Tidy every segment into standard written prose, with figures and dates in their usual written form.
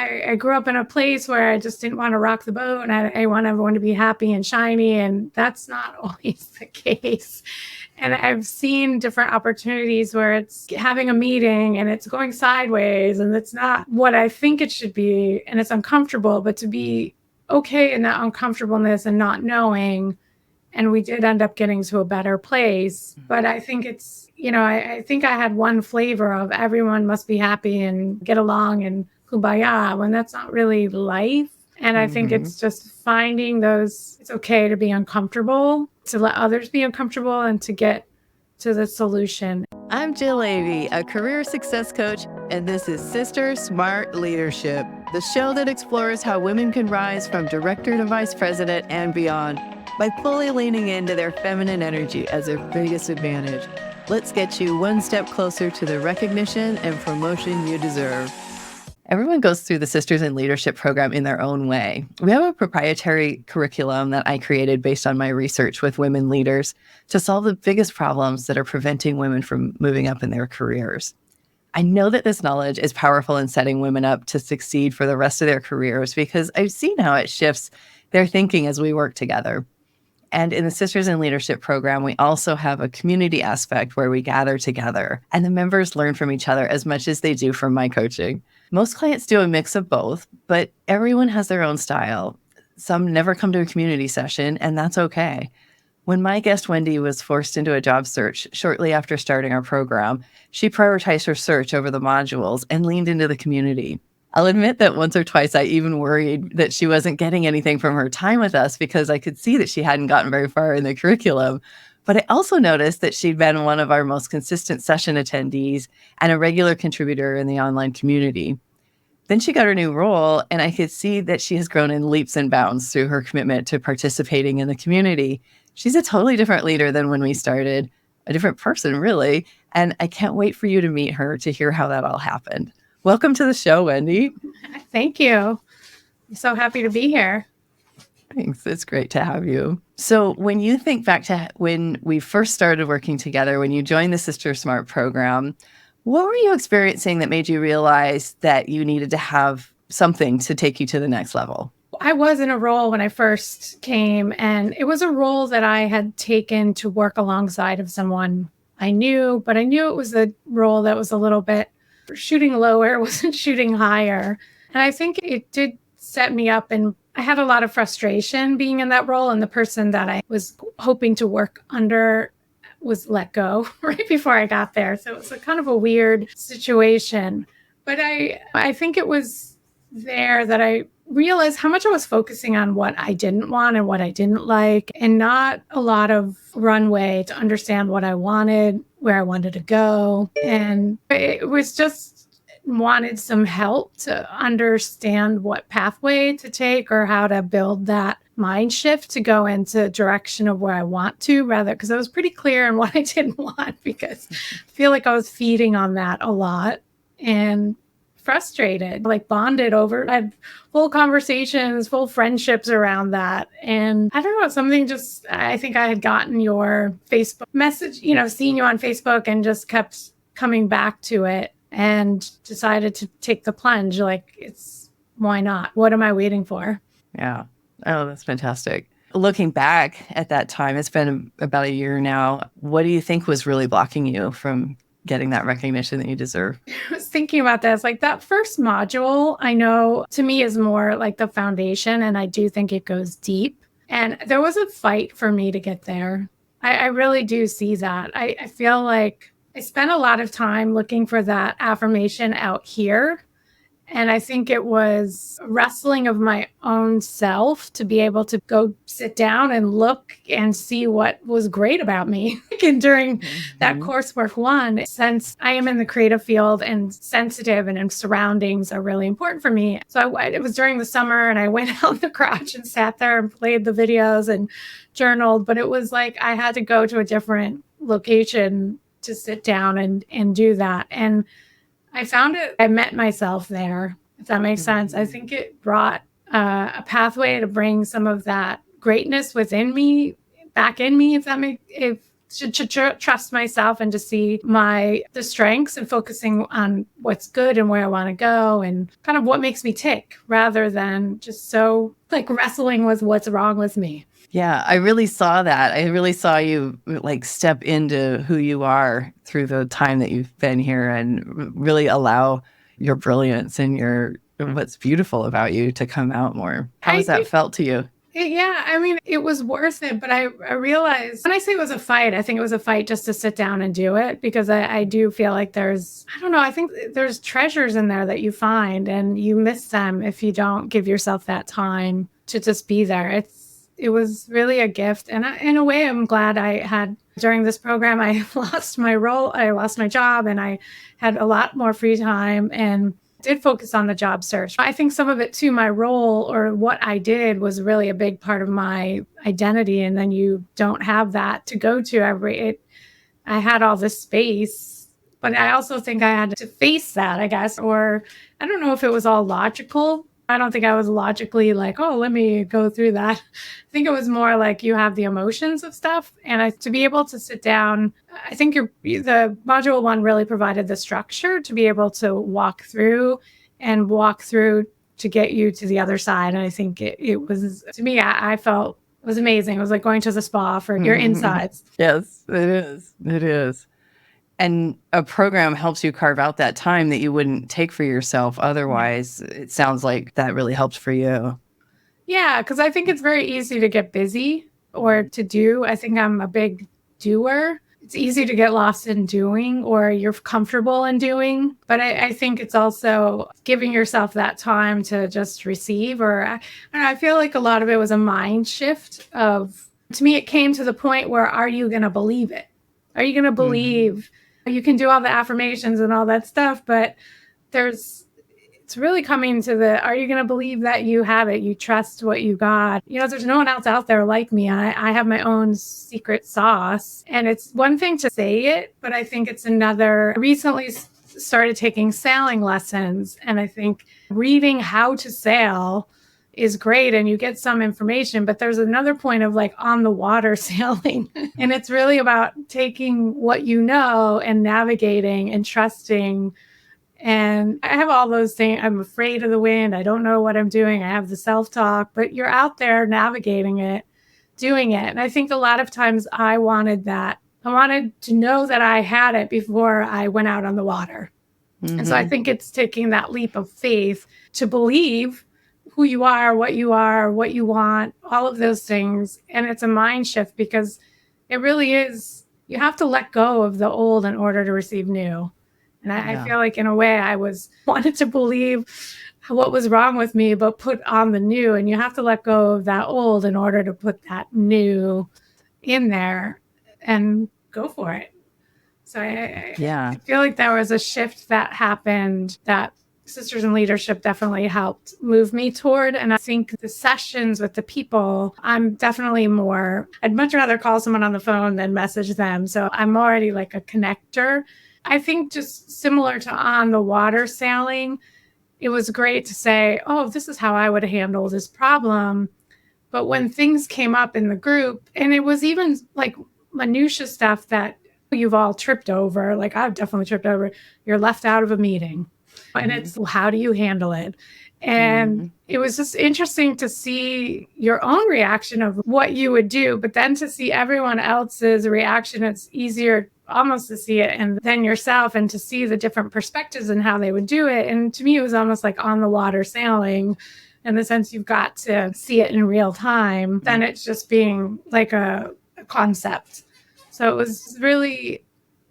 I grew up in a place where I just didn't want to rock the boat, and I want everyone to be happy and shiny, and that's not always the case. And I've seen different opportunities where it's having a meeting and it's going sideways and it's not what I think it should be and it's uncomfortable, but to be okay in that uncomfortableness and not knowing. And we did end up getting to a better place. But I think it's, I think I had one flavor of everyone must be happy and get along and kumbaya, when that's not really life. And I think it's just finding it's okay to be uncomfortable, to let others be uncomfortable, and to get to the solution. I'm Jill Avey, a career success coach, and this is SisterSmart Leadership, the show that explores how women can rise from director to vice president and beyond by fully leaning into their feminine energy as their biggest advantage. Let's get you one step closer to the recognition and promotion you deserve. Everyone goes through the Sisters in Leadership program in their own way. We have a proprietary curriculum that I created based on my research with women leaders to solve the biggest problems that are preventing women from moving up in their careers. I know that this knowledge is powerful in setting women up to succeed for the rest of their careers because I've seen how it shifts their thinking as we work together. And in the Sisters in Leadership program, we also have a community aspect where we gather together and the members learn from each other as much as they do from my coaching. Most clients do a mix of both, but everyone has their own style. Some never come to a community session, and that's okay. When my guest Wendy was forced into a job search shortly after starting our program, she prioritized her search over the modules and leaned into the community. I'll admit that once or twice I even worried that she wasn't getting anything from her time with us because I could see that she hadn't gotten very far in the curriculum. But I also noticed that she'd been one of our most consistent session attendees and a regular contributor in the online community. Then she got her new role, and I could see that she has grown in leaps and bounds through her commitment to participating in the community. She's a totally different leader than when we started, a different person, really. And I can't wait for you to meet her to hear how that all happened. Welcome to the show, Wendy. Thank you. I'm so happy to be here. Thanks. It's great to have you. So when you think back to when we first started working together, when you joined the SisterSmart program, what were you experiencing that made you realize that you needed to have something to take you to the next level? I was in a role when I first came, and it was a role that I had taken to work alongside of someone I knew, but I knew it was a role that was a little bit shooting lower, wasn't shooting higher. And I think it did set me up, and I had a lot of frustration being in that role, and the person that I was hoping to work under was let go right before I got there. So it was a kind of a weird situation. But I think it was there that I realized how much I was focusing on what I didn't want and what I didn't like, and not a lot of runway to understand what I wanted, where I wanted to go. And it was just wanted some help to understand what pathway to take or how to build that mind shift to go into direction of where I want to, rather, because I was pretty clear on what I didn't want, because I feel like I was feeding on that a lot and frustrated, like bonded over. I had full conversations, full friendships around that. And I don't know, I think I had gotten your Facebook message, seeing you on Facebook, and just kept coming back to it and decided to take the plunge. Like, why not? What am I waiting for? Yeah. Oh, that's fantastic. Looking back at that time, it's been about a year now. What do you think was really blocking you from getting that recognition that you deserve? I was thinking about this. Like, that first module, I know to me is more like the foundation, and I do think it goes deep. And there was a fight for me to get there. I really do see that. I feel like I spent a lot of time looking for that affirmation out here. And I think it was wrestling of my own self to be able to go sit down and look and see what was great about me. And during that coursework one, since I am in the creative field and sensitive and surroundings are really important for me. So it was during the summer, and I went out in the garage and sat there and played the videos and journaled. But it was like I had to go to a different location to sit down and do that. And I found I met myself there, if that makes sense. I think it brought a pathway to bring some of that greatness within me back in me, if to trust myself and to see the strengths and focusing on what's good and where I want to go and kind of what makes me tick rather than just so like wrestling with what's wrong with me. Yeah, I really saw that. I really saw you like step into who you are through the time that you've been here and really allow your brilliance and what's beautiful about you to come out more. How has that felt to you? Yeah, I mean, it was worth it, but I realized when I say it was a fight, I think it was a fight just to sit down and do it because I do feel like I don't know, I think there's treasures in there that you find and you miss them if you don't give yourself that time to just be there. It was really a gift. And in a way, I'm glad I had during this program, I lost my role, I lost my job, and I had a lot more free time and did focus on the job search. I think some of it too, my role or what I did was really a big part of my identity. And then you don't have that to go to. I had all this space, but I also think I had to face that, I guess, or I don't know if it was all logical. I don't think I was logically like, oh, let me go through that. I think it was more like you have the emotions of stuff. And to be able to sit down, I think the module 1 really provided the structure to be able to walk through to get you to the other side. And I think it was, to me, I felt it was amazing. It was like going to the spa for your insides. Yes, it is. It is. And a program helps you carve out that time that you wouldn't take for yourself. Otherwise, it sounds like that really helped for you. Yeah, because I think it's very easy to get busy or to do. I think I'm a big doer. It's easy to get lost in doing or you're comfortable in doing. But I think it's also giving yourself that time to just receive. Or I don't know, I feel like a lot of it was a mind shift to me, it came to the point where, are you going to believe it? Are you going to believe you can do all the affirmations and all that stuff? But it's really coming to are you going to believe that you have it? You trust what you got. There's no one else out there like me. I have my own secret sauce. And it's one thing to say it, but I think it's another. I recently started taking sailing lessons. And I think reading how to sail is great and you get some information, but there's another point of like on the water sailing. And it's really about taking what you know and navigating and trusting. And I have all those things. I'm afraid of the wind. I don't know what I'm doing. I have the self-talk, but you're out there navigating it, doing it. And I think a lot of times I wanted that. I wanted to know that I had it before I went out on the water. And so I think it's taking that leap of faith to believe who you are, what you want, all of those things. And it's a mind shift because it really is, you have to let go of the old in order to receive new. And I feel like in a way I wanted to believe what was wrong with me, but put on the new. And you have to let go of that old in order to put that new in there and go for it. So I feel like there was a shift that happened that Sisters in Leadership definitely helped move me toward. And I think the sessions with the people, I'd much rather call someone on the phone than message them. So I'm already like a connector. I think just similar to on the water sailing, it was great to say, oh, this is how I would handle this problem. But when things came up in the group, and it was even like minutia stuff that you've all tripped over, like I've definitely tripped over, you're left out of a meeting. And it's how do you handle it? And it was just interesting to see your own reaction of what you would do, but then to see everyone else's reaction, it's easier almost to see it and then yourself and to see the different perspectives and how they would do it. And to me, it was almost like on the water sailing in the sense you've got to see it in real time. Then it's just being like a concept. So it was really,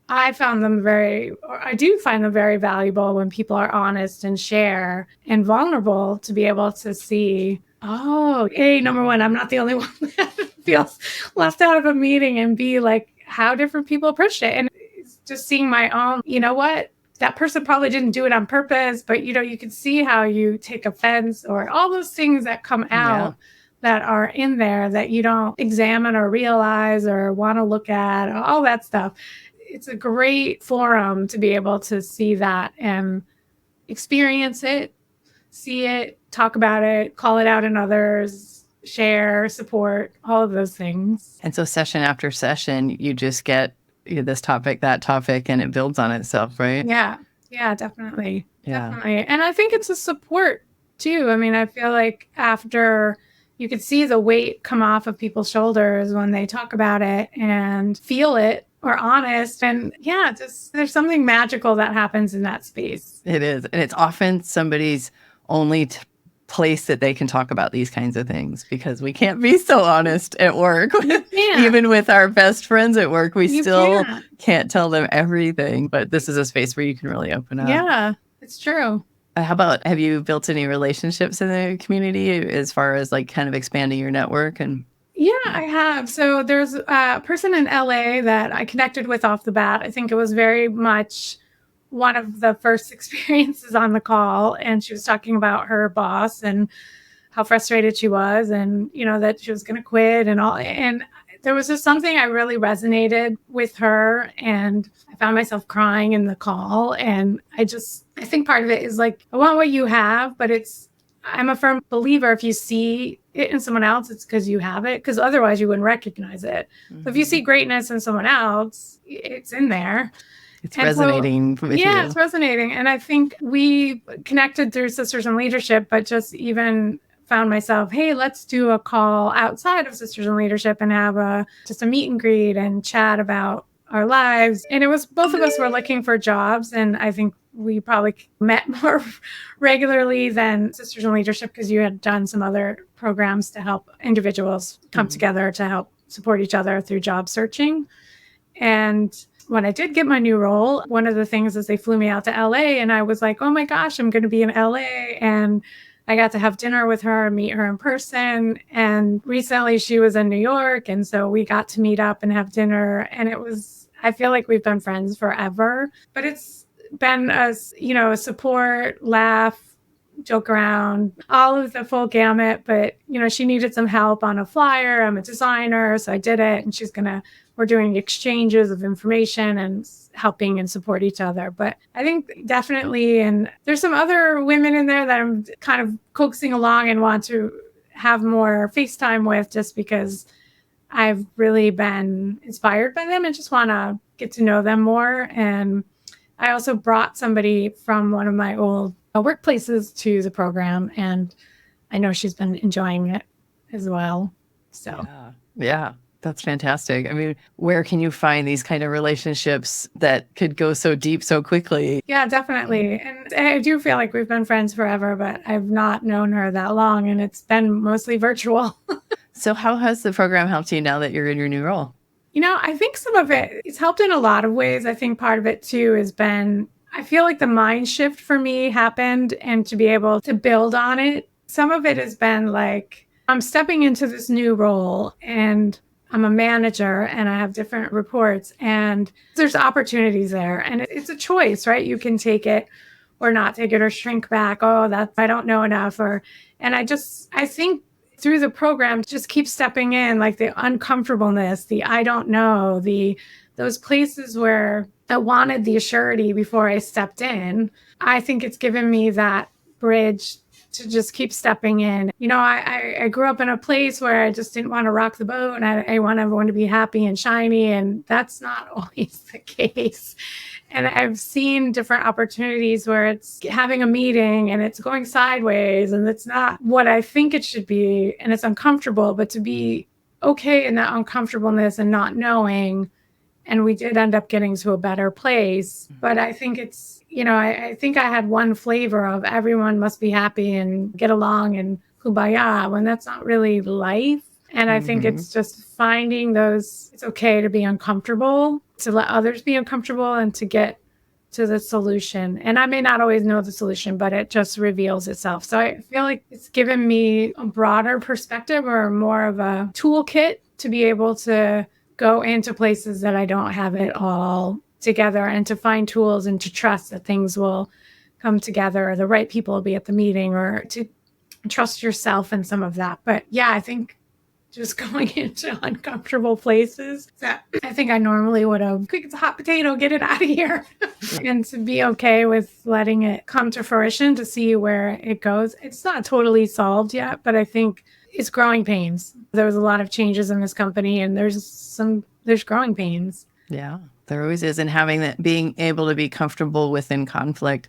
I do find them very valuable when people are honest and share and vulnerable to be able to see, oh, hey, number one, I'm not the only one that feels left out of a meeting and be like how different people approach it. And it's just seeing my own, you know what? That person probably didn't do it on purpose, but you can see how you take offense or all those things that come out that are in there that you don't examine or realize or want to look at, all that stuff. It's a great forum to be able to see that and experience it, see it, talk about it, call it out in others. share, support, all of those things. And so session after session, you just get this topic, that topic, and it builds on itself, right? Yeah. Yeah, definitely. Yeah. Definitely. And I think it's a support too. I mean, I feel like after you could see the weight come off of people's shoulders when they talk about it and feel it or honest. And yeah, just there's something magical that happens in that space. It is. And it's often somebody's only place that they can talk about these kinds of things, because we can't be so honest at work. Even with our best friends at work, we still can't tell them everything. But this is a space where you can really open up. Yeah, it's true. How about, have you built any relationships in the community as far as like kind of expanding your network? And yeah, I have. So there's a person in LA that I connected with off the bat. I think it was very much one of the first experiences on the call. And she was talking about her boss and how frustrated she was, and, you know, that she was going to quit and all. And there was just something I really resonated with her. And I found myself crying in the call. And I think part of it is like, I want what you have, but I'm a firm believer if you see it in someone else, it's because you have it, because otherwise you wouldn't recognize it. So if you see greatness in someone else, it's in there. It's resonating with you. Yeah, it's resonating. And I think we connected through Sisters in Leadership, but just even found myself, hey, let's do a call outside of Sisters in Leadership and have just a meet and greet and chat about our lives. And it was, both of us were looking for jobs. And I think we probably met more regularly than Sisters in Leadership, because you had done some other programs to help individuals come together to help support each other through job searching. And when I did get my new role, one of the things is they flew me out to LA, and I was like, oh my gosh, I'm going to be in LA. And I got to have dinner with her and meet her in person. And recently she was in New York. And so we got to meet up and have dinner. And I feel like we've been friends forever, but it's been a support, laugh, joke around, all of the full gamut. But, you know, she needed some help on a flyer. I'm a designer, so I did it. And we're doing exchanges of information and helping and support each other. But I think definitely, and there's some other women in there that I'm kind of coaxing along and want to have more FaceTime with, just because I've really been inspired by them and just want to get to know them more. And I also brought somebody from one of my old workplaces to the program, and I know she's been enjoying it as well. So yeah. That's fantastic. I mean, where can you find these kind of relationships that could go so deep so quickly? Yeah, definitely. And I do feel like we've been friends forever, but I've not known her that long, and it's been mostly virtual. So how has the program helped you now that you're in your new role? You know, I think some of it's helped in a lot of ways. I think part of it too has been, I feel like the mind shift for me happened, and to be able to build on it. Some of it has been like, I'm stepping into this new role and I'm a manager and I have different reports, and there's opportunities there, and it's a choice, right? You can take it or not take it, or shrink back. Oh, I don't know enough. And I think through the program, just keep stepping in, like the uncomfortableness, the I don't know, those places where I wanted the assurity before I stepped in. I think it's given me that bridge to just keep stepping in. You know, I grew up in a place where I just didn't want to rock the boat, and I want everyone to be happy and shiny, and that's not always the case. And I've seen different opportunities where it's having a meeting and it's going sideways and it's not what I think it should be, and it's uncomfortable, but to be okay in that uncomfortableness and not knowing. And we did end up getting to a better place. But I think it's, you know, I think I had one flavor of everyone must be happy and get along and kumbaya, when that's not really life. And I think it's just finding it's okay to be uncomfortable, to let others be uncomfortable, and to get to the solution. And I may not always know the solution, but it just reveals itself. So I feel like it's given me a broader perspective, or more of a toolkit to be able to go into places that I don't have it all together, and to find tools and to trust that things will come together, or the right people will be at the meeting, or to trust yourself in some of that. But yeah, I think just going into uncomfortable places that I think I normally would have, quick, it's a hot potato, get it out of here. And to be okay with letting it come to fruition, to see where it goes. It's not totally solved yet, but I think it's growing pains. There was a lot of changes in this company, and there's growing pains. Yeah, there always is. And having that, being able to be comfortable within conflict,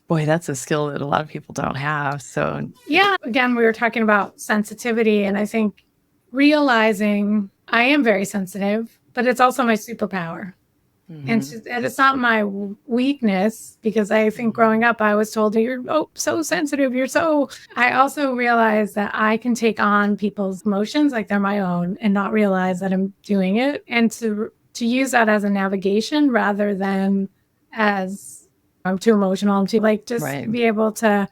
boy, that's a skill that a lot of people don't have. So yeah, again, we were talking about sensitivity, and I think realizing I am very sensitive, but it's also my superpower. And it's not my weakness, because I think growing up, I was told, you're so sensitive. I also realized that I can take on people's emotions like they're my own and not realize that I'm doing it. And to use that as a navigation rather than as I'm too emotional. I'm too just be able to,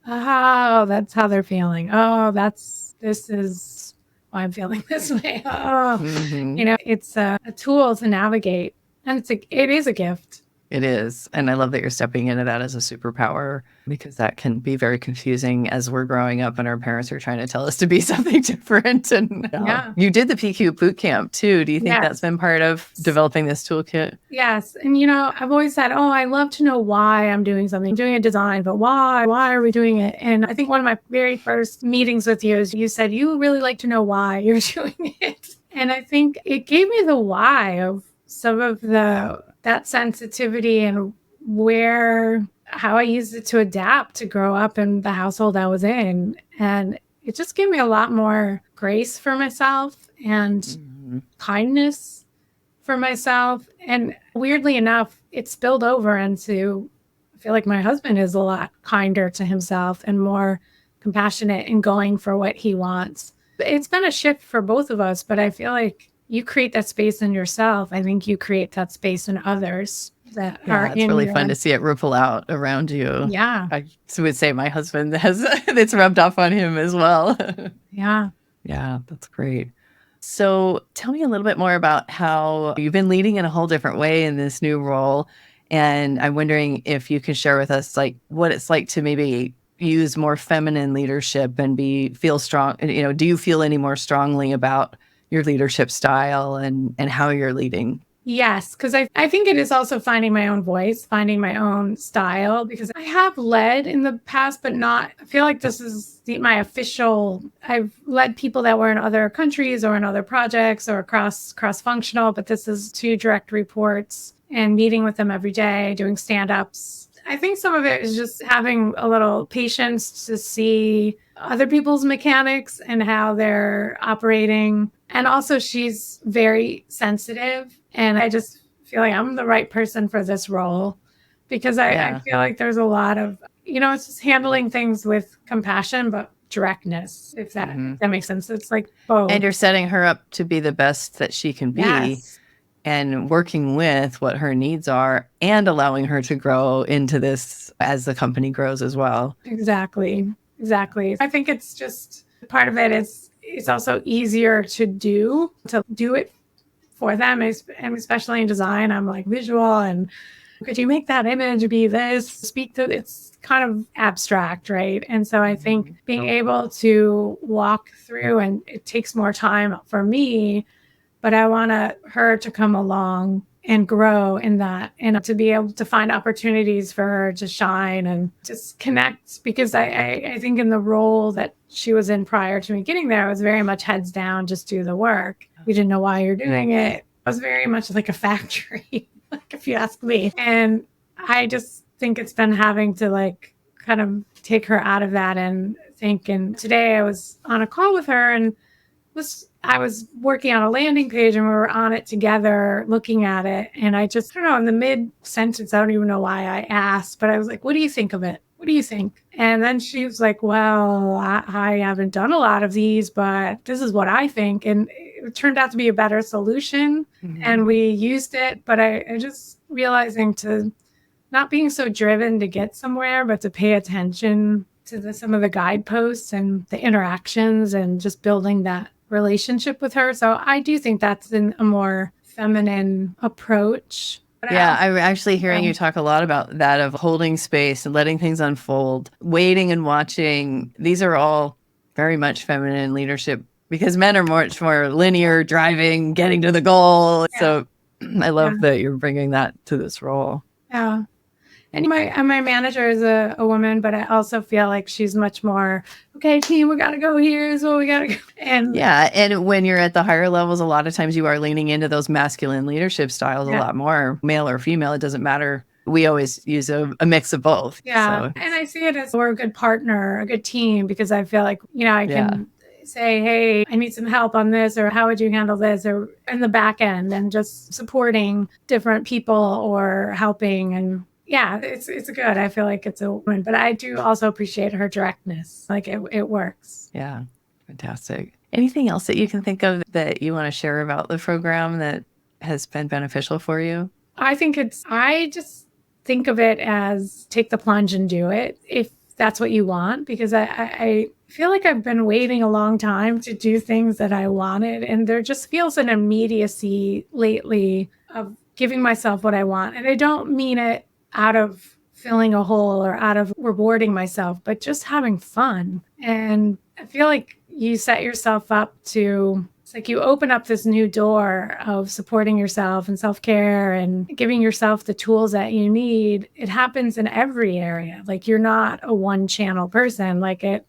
oh, that's how they're feeling. Oh, this is why I'm feeling this way. Oh, it's a tool to navigate. And it is a gift. It is. And I love that you're stepping into that as a superpower, because that can be very confusing as we're growing up and our parents are trying to tell us to be something different. And you did the PQ boot camp too. Do you think that's been part of developing this toolkit? Yes. And, I've always said, I love to know why I'm doing something. I'm doing a design, but why? Why are we doing it? And I think one of my very first meetings with you is you said you really like to know why you're doing it. And I think it gave me the why of some of that sensitivity and how I used it to adapt to grow up in the household I was in. And it just gave me a lot more grace for myself and kindness for myself. And weirdly enough, it spilled over into, I feel like my husband is a lot kinder to himself and more compassionate in going for what he wants. It's been a shift for both of us, but I feel like you create that space in yourself. I think you create that space in others that are in. It's really fun to see it ripple out around you. Yeah. I would say my husband it's rubbed off on him as well. Yeah. Yeah, that's great. So tell me a little bit more about how you've been leading in a whole different way in this new role. And I'm wondering if you can share with us what it's like to maybe use more feminine leadership and feel strong. Do you feel any more strongly about your leadership style and how you're leading? Yes, because I think it is also finding my own voice, finding my own style, because I have led in the past, but I feel like this is my official, I've led people that were in other countries or in other projects or cross-functional, but this is 2 direct reports and meeting with them every day, doing stand-ups. I think some of it is just having a little patience to see other people's mechanics and how they're operating. And also she's very sensitive. And I just feel like I'm the right person for this role, because I feel like there's a lot of, it's just handling things with compassion, but directness, if that makes sense. It's like both. And you're setting her up to be the best that she can be. Yes. And working with what her needs are and allowing her to grow into this as the company grows as well. Exactly. I think it's just part of it is it's also easier to do it for them, and especially in design. I'm like visual, and could you make that image be this? It's kind of abstract, right? And so I think being able to walk through, and it takes more time for me, but I want her to come along and grow in that, and to be able to find opportunities for her to shine and just connect. Because I think in the role that she was in prior to me getting there, I was very much heads down, just do the work. We didn't know why you're doing it. It was very much like a factory, like if you ask me. And I just think it's been having to kind of take her out of that and think. And today I was on a call with her, and I was working on a landing page, and we were on it together looking at it. And I don't know, in the mid-sentence, I don't even know why I asked, but I was like, what do you think of it? What do you think? And then she was like, well, I haven't done a lot of these, but this is what I think. And it turned out to be a better solution. And we used it. But I just realizing to not being so driven to get somewhere, but to pay attention to some of the guideposts and the interactions and just building that relationship with her. So I do think that's a more feminine approach. Yeah, I'm actually hearing you talk a lot about that, of holding space and letting things unfold, waiting and watching. These are all very much feminine leadership because men are much more linear, driving, getting to the goal. Yeah. So I love that you're bringing that to this role. Yeah. And my manager is a woman, but I also feel like she's much more, okay, team, we got to go here. So we got to go. And yeah. And when you're at the higher levels, a lot of times you are leaning into those masculine leadership styles a lot more, male or female. It doesn't matter. We always use a mix of both. Yeah. So. And I see it as we're a good partner, a good team, because I feel like, I can say, hey, I need some help on this, or how would you handle this, or in the back end, and just supporting different people or helping. And yeah, it's good. I feel like it's a win, but I do also appreciate her directness. Like it works. Yeah. Fantastic. Anything else that you can think of that you want to share about the program that has been beneficial for you? I just think of it as take the plunge and do it if that's what you want, because I feel like I've been waiting a long time to do things that I wanted. And there just feels an immediacy lately of giving myself what I want. And I don't mean it out of filling a hole or out of rewarding myself, but just having fun. And I feel like you set yourself up to, it's like you open up this new door of supporting yourself and self-care and giving yourself the tools that you need. It happens in every area. Like you're not a one-channel person. Like it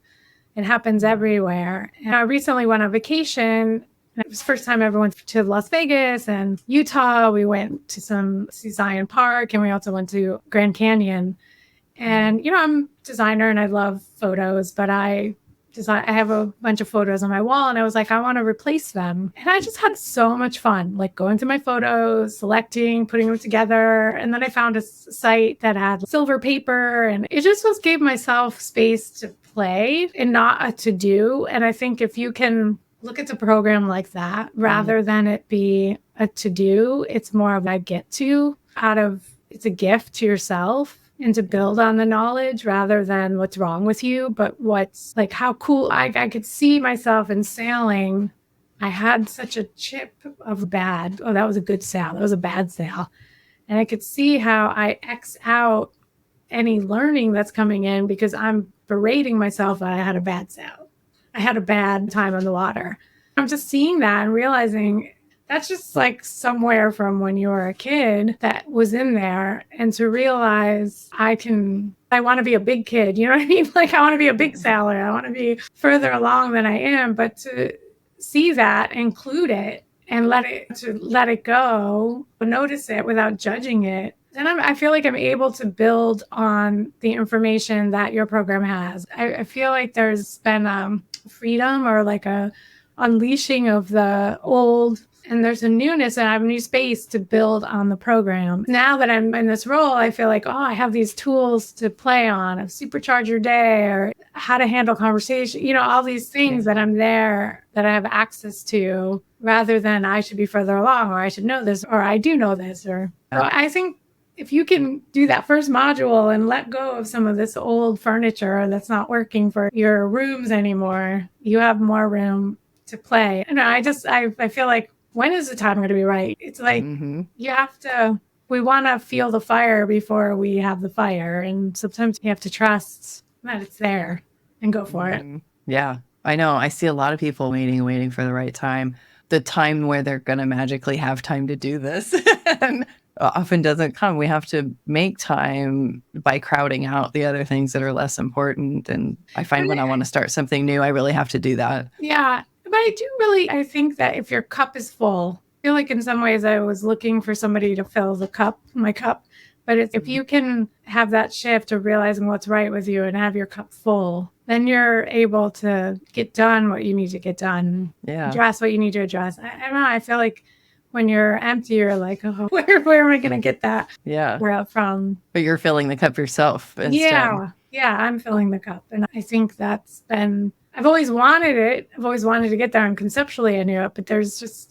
happens everywhere. And I recently went on vacation. It was the first time I ever went to Las Vegas and Utah. We went to some Zion Park, and we also went to Grand Canyon. And, I'm a designer and I love photos, but I have a bunch of photos on my wall, and I was like, I want to replace them. And I just had so much fun, like going through my photos, selecting, putting them together. And then I found a site that had silver paper, and it just gave myself space to play and not a to do. And I think if you can look at the program like that, rather than it be a to do, it's more of a get to it's a gift to yourself. And to build on the knowledge rather than what's wrong with you, but what's like how cool. I could see myself in sailing. I had such a chip of bad. Oh, that was a good sail. That was a bad sail. And I could see how I X out any learning that's coming in because I'm berating myself that I had a bad sail. I had a bad time on the water. I'm just seeing that and realizing that's just like somewhere from when you were a kid that was in there. And to realize I want to be a big kid. You know what I mean? Like I want to be a big sailor. I want to be further along than I am. But to see that, include it, and let it go, notice it without judging it. Then I feel like I'm able to build on the information that your program has. I feel like there's been freedom or like a unleashing of the old. And there's a newness and I have a new space to build on the program. Now that I'm in this role, I feel like, I have these tools to play on, of supercharge your day or how to handle conversation, all these things that I'm there, that I have access to, rather than I should be further along or I should know this or I do know this. So I think if you can do that first module and let go of some of this old furniture that's not working for your rooms anymore, you have more room to play. And I feel like, when is the time going to be right? It's like we want to feel the fire before we have the fire. And sometimes you have to trust that it's there and go for it. Yeah, I know. I see a lot of people waiting for the right time, the time where they're going to magically have time to do this. And often doesn't come. We have to make time by crowding out the other things that are less important. And I find when I want to start something new, I really have to do that. Yeah. But I think that if your cup is full, I feel like in some ways I was looking for somebody to fill my cup. But if you can have that shift of realizing what's right with you and have your cup full, then you're able to get done what you need to get done. Yeah. Address what you need to address. I don't know. I feel like when you're empty, you're like, where am I going to get that? Yeah. Where from? But you're filling the cup yourself instead. Yeah, I'm filling the cup. And I think that's been... I've always wanted it. I've always wanted to get there, and conceptually I knew it, but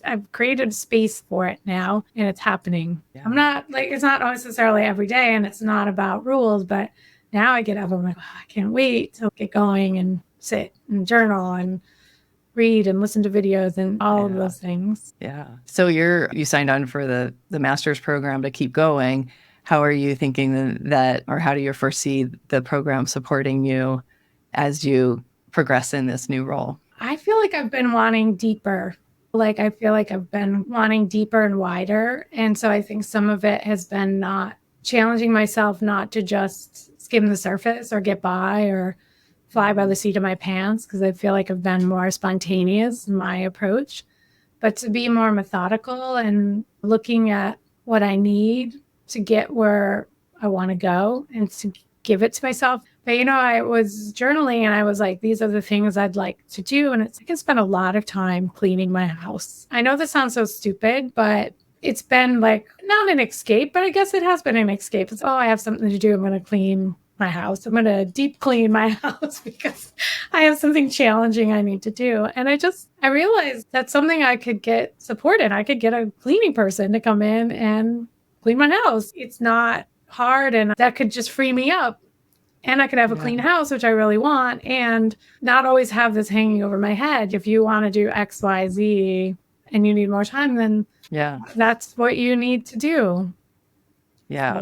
I've created a space for it now and it's happening. Yeah. I'm not it's not necessarily every day and it's not about rules, but now I get up, I'm like, I can't wait to get going and sit and journal and read and listen to videos and all of those things. Yeah. So you signed on for the master's program to keep going. How are you thinking that, or how do you foresee the program supporting you as you progress in this new role? I feel like I've been wanting deeper. Like, I feel like I've been wanting deeper and wider. And so I think some of it has been not challenging myself not to just skim the surface or get by or fly by the seat of my pants, because I feel like I've been more spontaneous in my approach, but to be more methodical and looking at what I need to get where I want to go and to give it to myself. But, I was journaling and I was like, these are the things I'd like to do. And it's like I spent a lot of time cleaning my house. I know this sounds so stupid, but it's been like not an escape, but I guess it has been an escape. It's, I have something to do. I'm going to clean my house. I'm going to deep clean my house because I have something challenging I need to do. And I realized that's something I could get support in. I could get a cleaning person to come in and clean my house. It's not hard, and that could just free me up. And I could have a clean house, which I really want, and not always have this hanging over my head. If you want to do X, Y, Z, and you need more time, then that's what you need to do. Yeah,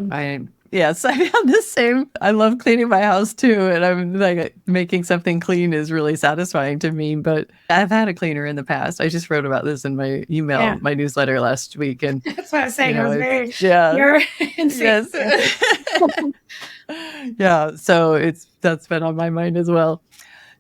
Yes, I have the same. I love cleaning my house too. And I'm like, making something clean is really satisfying to me. But I've had a cleaner in the past. I just wrote about this in my email, my newsletter last week. And that's what I was saying. I was very, you're insane. Yes. So that's been on my mind as well.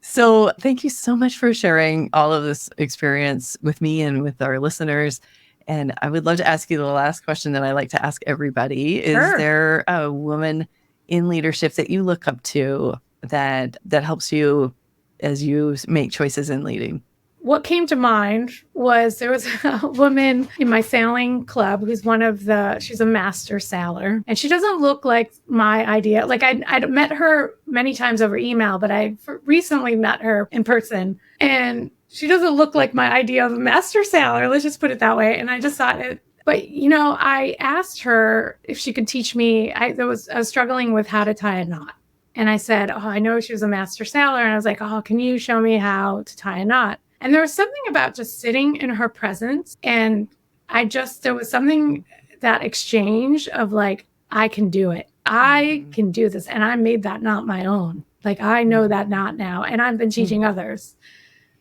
So thank you so much for sharing all of this experience with me and with our listeners. And I would love to ask you the last question that I like to ask everybody. Is there a woman in leadership that you look up to that helps you as you make choices in leading? What came to mind was there was a woman in my sailing club who's she's a master sailor, and she doesn't look like my idea. Like I'd met her many times over email, but I recently met her in person, and she doesn't look like my idea of a master sailor. Let's just put it that way. And I just thought it, but I asked her if she could teach me. I was struggling with how to tie a knot. And I said, I know she was a master sailor. And I was like, can you show me how to tie a knot? And there was something about just sitting in her presence. And there was something, that exchange of like, I can do it. I can do this. And I made that knot my own. Like, I know that knot now. And I've been teaching others.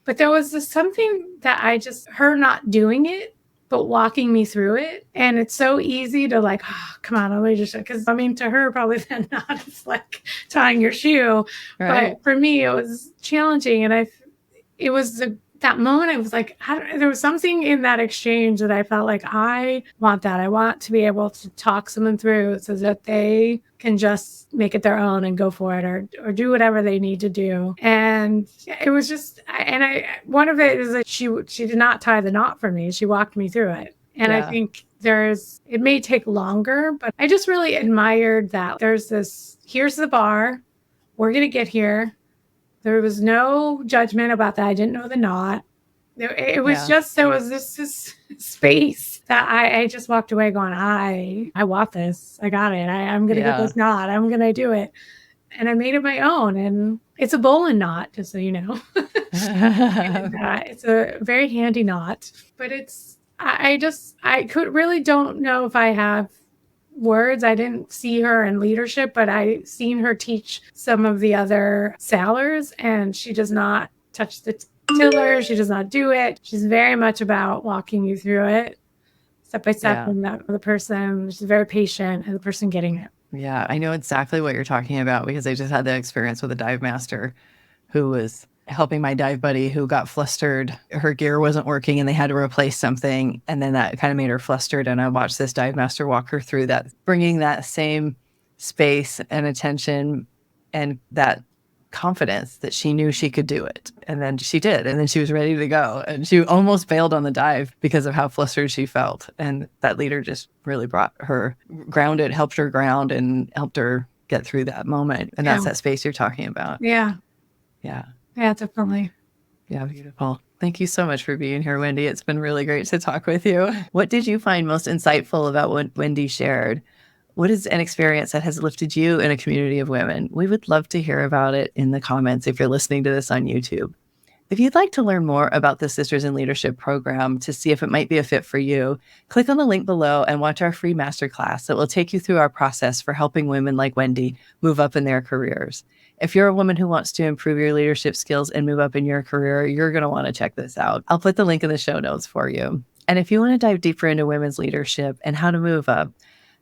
But there was something that her not doing it, but walking me through it. And it's so easy to like, come on, I'll just, because to her, probably that knot is like tying your shoe. Right. But for me, it was challenging. And it was that moment, I was like, there was something in that exchange that I felt like I want that. I want to be able to talk someone through so that they can just make it their own and go for it or do whatever they need to do. And it was just, one of it is that she did not tie the knot for me. She walked me through it. And I think it may take longer, but I just really admired that there's here's the bar, we're going to get here. There was no judgment about that. I didn't know the knot. It was just, there was this space that I just walked away going, I want this. I got it. I'm going to get this knot. I'm going to do it. And I made it my own. And it's a bowline knot, just so you know. It's a very handy knot. But I really don't know if I have words. I didn't see her in leadership, but I seen her teach some of the other sailors, and she does not touch the tiller. She does not do it. She's very much about walking you through it step by step, and that the person, she's very patient, and the person getting it. Yeah, I know exactly what you're talking about because I just had that experience with a dive master who was helping my dive buddy who got flustered. Her gear wasn't working and they had to replace something. And then that kind of made her flustered. And I watched this dive master walk her through that, bringing that same space and attention and that confidence that she knew she could do it. And then she did. And then she was ready to go. And she almost failed on the dive because of how flustered she felt. And that leader just really brought her grounded, helped her ground and helped her get through that moment. And that's that space you're talking about. Yeah. Yeah. Yeah, definitely. Yeah, beautiful. Thank you so much for being here, Wendy. It's been really great to talk with you. What did you find most insightful about what Wendy shared? What is an experience that has lifted you in a community of women? We would love to hear about it in the comments if you're listening to this on YouTube. If you'd like to learn more about the Sisters in Leadership program to see if it might be a fit for you, click on the link below and watch our free masterclass that will take you through our process for helping women like Wendy move up in their careers. If you're a woman who wants to improve your leadership skills and move up in your career, you're going to want to check this out. I'll put the link in the show notes for you. And if you want to dive deeper into women's leadership and how to move up,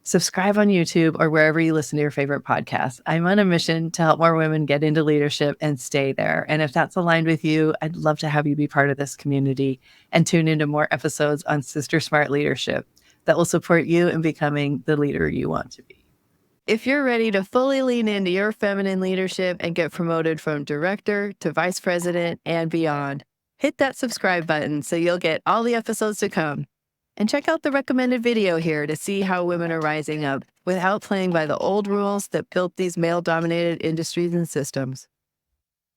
subscribe on YouTube or wherever you listen to your favorite podcasts. I'm on a mission to help more women get into leadership and stay there. And if that's aligned with you, I'd love to have you be part of this community and tune into more episodes on SisterSmart Leadership that will support you in becoming the leader you want to be. If you're ready to fully lean into your feminine leadership and get promoted from director to vice president and beyond, hit that subscribe button so you'll get all the episodes to come. And check out the recommended video here to see how women are rising up without playing by the old rules that built these male-dominated industries and systems.